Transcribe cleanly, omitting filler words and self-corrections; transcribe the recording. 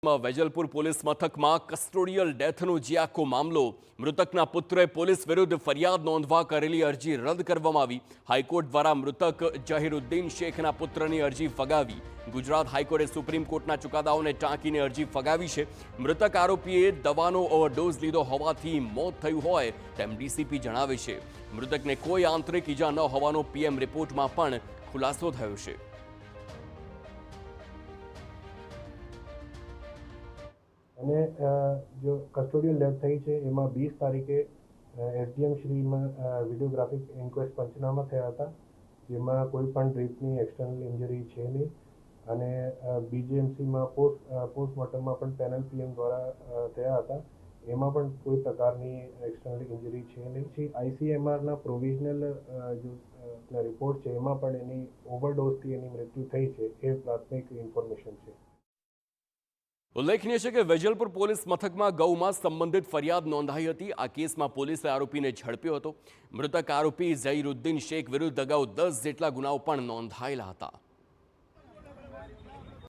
Vejalpur police મથકમાં custodial ડેથનો જે આખો મામલો, મૃતકના પુત્રએ પોલીસ વિરુદ્ધ ફરિયાદ નોંધવા કરેલી અરજી રદ કરવામાં આવી। હાઈકોર્ટ દ્વારા મૃતક જહીરુદ્દીન શેખના પુત્રની અરજી ફગાવી। ગુજરાત હાઈકોર્ટે સુપ્રીમ કોર્ટના ચુકાદાઓને ટાંકીને અરજી ફગાવી છે। મૃતક આરોપીએ દવાનો ઓવરડોઝ લીધો હોવાથી મોત થયું હોય તેમ ડીસીપી જણાવે છે। મૃતકને કોઈ આંતરિક ઈજા ન હોવાનો પીએમ રિપોર્ટમાં પણ ખુલાસો થયો છે। અને જો કસ્ટોડિયલ ડેથ થઈ છે એમાં 20 તારીખે એસડીએમ શ્રીમાં વિડીયોગ્રાફિક ઇન્ક્વેસ્ટ પંચનામા થયા હતા, જેમાં કોઈ પણ ડ્રીપની એક્સટર્નલ ઇન્જરી છે નહીં। અને બીજીએમસીમાં પોસ્ટમોર્ટમમાં પણ પેનલ પીએમ દ્વારા થયા હતા, એમાં પણ કોઈ પ્રકારની એક્સટર્નલ ઇન્જરી છે નહીં। આઈસીએમઆરના પ્રોવિઝનલ જો રિપોર્ટ છે એમાં પણ એની ઓવરડોઝથી એની મૃત્યુ થઈ છે, એ પ્રાથમિક ઇન્ફોર્મેશન છે। ઉલ્લેખનીય છે કે વેજલપુર પોલીસ મથકમાં ગૌમાં સંબંધિત ફરિયાદ નોંધાઈ હતી। આ કેસમાં પોલીસે આરોપીને ઝડપ્યો હતો। મૃતક આરોપી ઝહીરુદ્દીન શેખ વિરુદ્ધ અગાઉ 10 જેટલા ગુનાઓ પણ નોંધાયેલા હતા।